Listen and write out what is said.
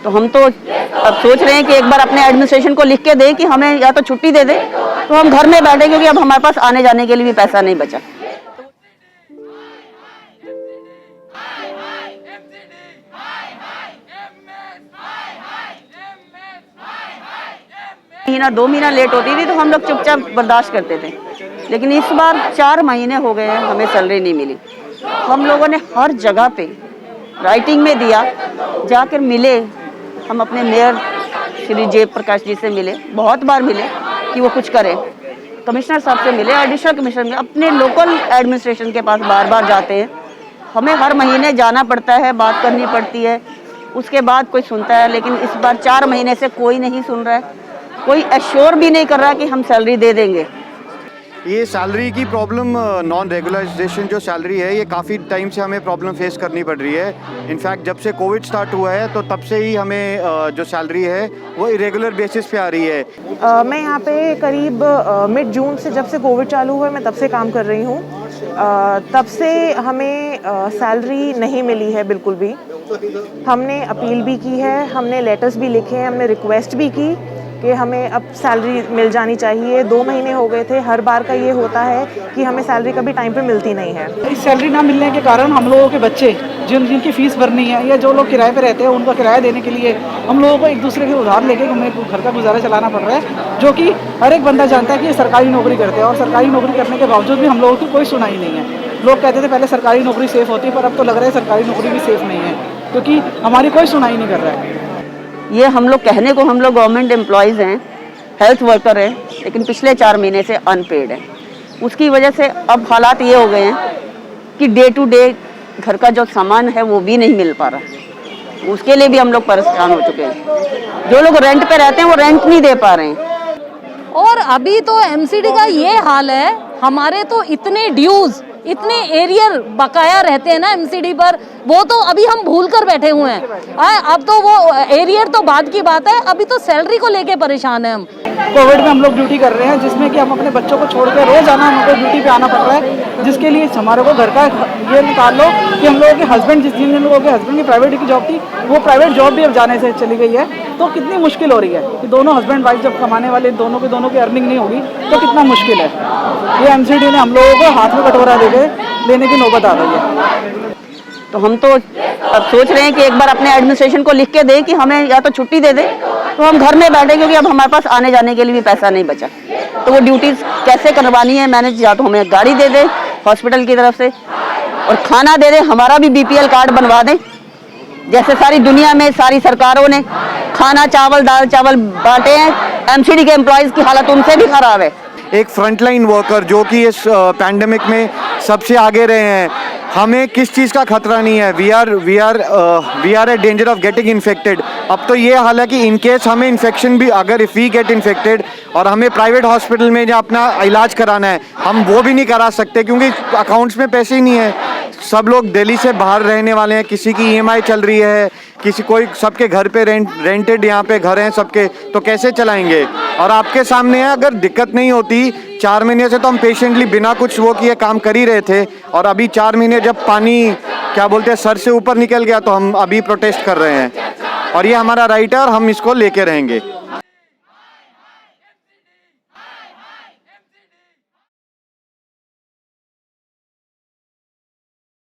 तो हम तो अब सोच रहे हैं कि एक बार अपने एडमिनिस्ट्रेशन को लिख के दें कि हमें या तो छुट्टी दे दें, तो हम घर में बैठे, क्योंकि अब हमारे पास आने जाने के लिए भी पैसा नहीं बचा। महीना 2 महीना लेट होती थी तो हम लोग चुपचाप बर्दाश्त करते थे, लेकिन इस बार 4 महीने हो गए हैं, हमें सैलरी नहीं मिली। हम लोगों ने हर जगह पे राइटिंग में दिया, जाकर मिले, हम अपने मेयर श्री जयप्रकाश जी से मिले, बहुत बार मिले कि वो कुछ करें। कमिश्नर साहब से मिले, एडिशनल कमिश्नर में, अपने लोकल एडमिनिस्ट्रेशन के पास बार बार जाते हैं। हमें हर महीने जाना पड़ता है, बात करनी पड़ती है, उसके बाद कोई सुनता है। लेकिन इस बार 4 महीने से कोई नहीं सुन रहा है, कोई एश्योर भी नहीं कर रहा कि हम सैलरी दे देंगे। ये सैलरी की प्रॉब्लम, नॉन रेगुलराइजेशन जो सैलरी है, ये काफ़ी टाइम से हमें प्रॉब्लम फेस करनी पड़ रही है। इनफैक्ट जब से कोविड स्टार्ट हुआ है तो तब से ही हमें जो सैलरी है वो इरेगुलर बेसिस पे आ रही है। मैं यहाँ पे करीब मिड जून से, जब से कोविड चालू हुआ है, मैं तब से काम कर रही हूँ। तब से हमें सैलरी नहीं मिली है बिल्कुल भी। हमने अपील भी की है, हमने लेटर्स भी लिखे हैं, हमने रिक्वेस्ट भी की कि हमें अब सैलरी मिल जानी चाहिए। 2 महीने हो गए थे, हर बार का ये होता है कि हमें सैलरी कभी टाइम पे मिलती नहीं है। इस सैलरी ना मिलने के कारण हम लोगों के बच्चे जिनकी फ़ीस भरनी है, या जो लोग किराए पे रहते हैं उनका किराया देने के लिए हम लोगों को एक दूसरे के उधार लेके हमें घर का गुजारा चलाना पड़ रहा है, जो कि हर एक बंदा जानता है कि ये सरकारी नौकरी करते हैं। और सरकारी नौकरी करने के बावजूद भी हम लोगों की कोई सुनाई नहीं है। लोग कहते थे पहले सरकारी नौकरी सेफ़ होती है, पर अब तो लग रहा है सरकारी नौकरी भी सेफ़ नहीं है, क्योंकि हमारी कोई सुनाई नहीं कर रहा है। ये हम लोग कहने को हम लोग गवर्नमेंट एम्प्लॉयज़ हैं, हेल्थ वर्कर हैं, लेकिन पिछले 4 महीने से अनपेड है। उसकी वजह से अब हालात ये हो गए हैं कि डे टू डे घर का जो सामान है वो भी नहीं मिल पा रहा। उसके लिए भी हम लोग परेशान हो चुके हैं। जो लोग रेंट पे रहते हैं वो रेंट नहीं दे पा रहे हैं। और अभी तो एमसीडी का ये हाल है, हमारे तो इतने ड्यूज, इतने एरियर बकाया रहते हैं ना एमसीडी पर, वो तो अभी हम भूल कर बैठे हुए हैं। अब तो वो एरियर तो बाद की बात है, अभी तो सैलरी को लेके परेशान है हम। कोविड में हम लोग ड्यूटी कर रहे हैं, जिसमें कि हम अपने बच्चों को छोड़ के रोजाना हमको ड्यूटी पे आना पड़ रहा है, जिसके लिए हमारे को घर का ये निकाल लो कि हम लोगों के हस्बैंड, जिन लोगों के हस्बैंड की प्राइवेट की जॉब थी, वो प्राइवेट जॉब भी अब जाने से चली गई है। तो कितनी मुश्किल हो रही है कि दोनों हस्बैंड वाइफ जब कमाने वाले, दोनों की अर्निंग नहीं होगी तो कितना मुश्किल है। ये एमसीडी ने हम लोगों को हाथ में कटोरा देने की नौबत आ गई है। तो हम तो अब सोच रहे हैं कि एक बार अपने एडमिनिस्ट्रेशन को लिख के दें कि हमें या तो छुट्टी दे दें, तो हम घर में बैठे, क्योंकि अब हमारे पास आने जाने के लिए भी पैसा नहीं बचा। तो वो ड्यूटीज़ कैसे करवानी है मैनेज, या तो हमें गाड़ी दे दें हॉस्पिटल की तरफ से, और खाना दे दें, हमारा भी बीपीएल कार्ड बनवा दें, जैसे सारी दुनिया में सारी सरकारों ने खाना, चावल, दाल चावल बांटे हैं। एमसीडी के एम्प्लॉयज़ की हालत उनसे भी खराब है। एक फ्रंटलाइन वर्कर जो कि इस पैंडेमिक में सबसे आगे रहे हैं, हमें किस चीज़ का खतरा नहीं है। We are a danger of getting infected. अब तो ये हाल है कि इन केस हमें इन्फेक्शन भी, अगर इफ़ वी गेट इन्फेक्टेड और हमें प्राइवेट हॉस्पिटल में जहाँ अपना इलाज कराना है, हम वो भी नहीं करा सकते, क्योंकि अकाउंट्स में पैसे ही नहीं है। सब लोग दिल्ली से बाहर रहने वाले हैं, किसी की ईएमआई चल रही है, सबके घर पे रेंटेड यहाँ पे घर हैं सबके, तो कैसे चलाएंगे। और आपके सामने है, अगर दिक्कत नहीं होती, 4 महीने से तो हम पेशेंटली बिना कुछ वो किए काम कर ही रहे थे, और अभी 4 महीने जब पानी क्या बोलते हैं सर से ऊपर निकल गया, तो हम अभी प्रोटेस्ट कर रहे हैं। और ये हमारा राइट है और हम इसको लेके रहेंगे।